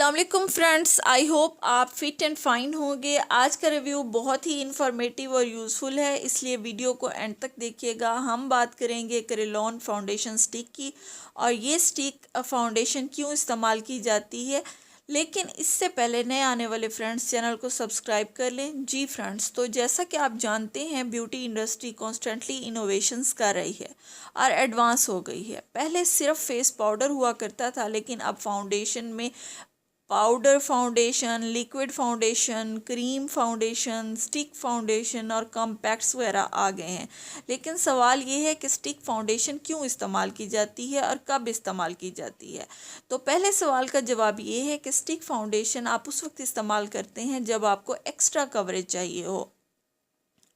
अस्सलाम वालेकुम friends, I hope आप फिट एंड फाइन होंगे। आज का रिव्यू बहुत ही इंफॉर्मेटिव और यूज़फुल है, इसलिए वीडियो को एंड तक देखिएगा। हम बात करेंगे क्रेलॉन फाउंडेशन स्टिक की और ये स्टिक फाउंडेशन क्यों इस्तेमाल की जाती है। लेकिन इससे पहले नए आने वाले फ्रेंड्स चैनल को सब्सक्राइब कर लें। जी फ्रेंड्स, तो जैसा कि आप जानते हैं ब्यूटी इंडस्ट्री कॉन्स्टेंटली इनोवेशंस कर रही है और एडवांस हो गई है। पहले सिर्फ फेस पाउडर हुआ करता था, लेकिन अब फाउंडेशन में powder foundation, liquid foundation, cream foundation, stick foundation और कॉम्पैक्ट्स वगैरह आ गए हैं। लेकिन सवाल ये है कि स्टिक फाउंडेशन क्यों इस्तेमाल की जाती है और कब इस्तेमाल की जाती है। तो पहले सवाल का जवाब ये है कि स्टिक फाउंडेशन आप उस वक्त इस्तेमाल करते हैं जब आपको एक्स्ट्रा कवरेज चाहिए हो,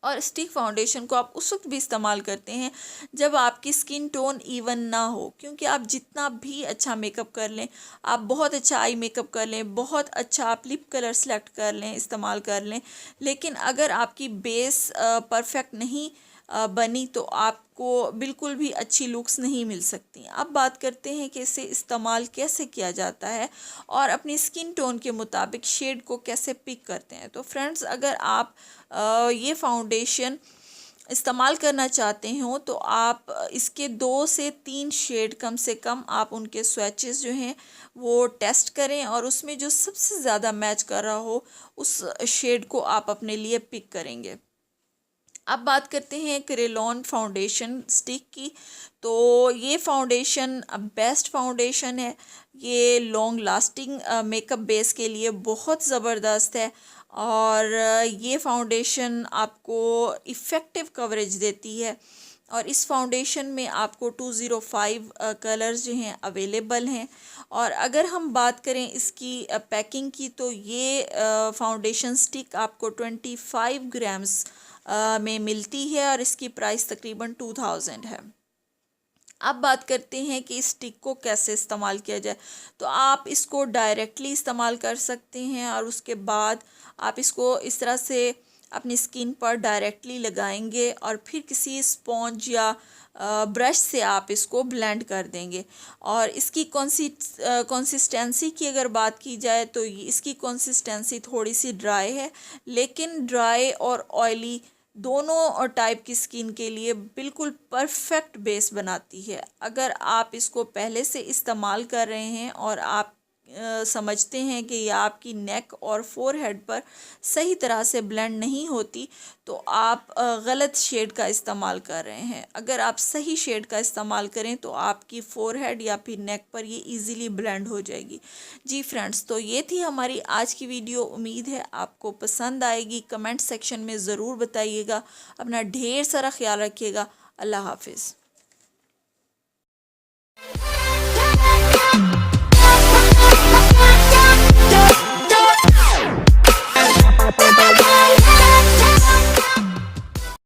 और स्टिक फाउंडेशन को आप उस वक्त भी इस्तेमाल करते हैं जब आपकी स्किन टोन इवन ना हो। क्योंकि आप जितना भी अच्छा मेकअप कर लें, आप बहुत अच्छा आई मेकअप कर लें, बहुत अच्छा आप लिप कलर सेलेक्ट कर लें, इस्तेमाल कर लें, लेकिन अगर आपकी बेस परफेक्ट नहीं बनी तो आपको बिल्कुल भी अच्छी लुक्स नहीं मिल सकती। अब बात करते हैं कि इसे इस्तेमाल कैसे किया जाता है और अपनी स्किन टोन के मुताबिक शेड को कैसे पिक करते हैं। तो फ्रेंड्स, अगर आप ये फाउंडेशन इस्तेमाल करना चाहते हो तो आप इसके 2 से 3 शेड कम से कम आप उनके स्वैचेस जो हैं वो टेस्ट करें और उसमें जो सबसे ज़्यादा मैच कर रहा हो उस शेड को आप अपने लिए पिक करेंगे। अब बात करते हैं क्रेलॉन फाउंडेशन स्टिक की। तो ये फाउंडेशन बेस्ट फाउंडेशन है। ये लॉन्ग लास्टिंग मेकअप बेस के लिए बहुत ज़बरदस्त है और ये फाउंडेशन आपको इफ़ेक्टिव कवरेज देती है। और इस फाउंडेशन में आपको 205 कलर्स जो हैं अवेलेबल हैं। और अगर हम बात करें इसकी पैकिंग की, तो ये फाउंडेशन स्टिक आपको 25 ग्राम्स में मिलती है और इसकी प्राइस तकरीबन 2000 है। अब बात करते हैं कि इस स्टिक को कैसे इस्तेमाल किया जाए। तो आप इसको डायरेक्टली इस्तेमाल कर सकते हैं और उसके बाद आप इसको इस तरह से अपनी स्किन पर डायरेक्टली लगाएंगे और फिर किसी स्पॉन्ज या ब्रश से आप इसको ब्लेंड कर देंगे। और इसकी कंसिस्टेंसी की अगर बात की जाए तो इसकी कंसिस्टेंसी थोड़ी सी ड्राई है, लेकिन ड्राई और ऑयली दोनों टाइप की स्किन के लिए बिल्कुल परफेक्ट बेस बनाती है। अगर आप इसको पहले से इस्तेमाल कर रहे हैं और आप समझते हैं कि यह आपकी नेक और फोरहेड पर सही तरह से ब्लेंड नहीं होती, तो आप गलत शेड का इस्तेमाल कर रहे हैं। अगर आप सही शेड का इस्तेमाल करें तो आपकी फोरहेड या फिर नेक पर ये इजीली ब्लेंड हो जाएगी। जी फ्रेंड्स, तो ये थी हमारी आज की वीडियो। उम्मीद है आपको पसंद आएगी। कमेंट सेक्शन में ज़रूर बताइएगा। अपना ढेर सारा ख्याल रखिएगा। अल्लाह हाफिज़।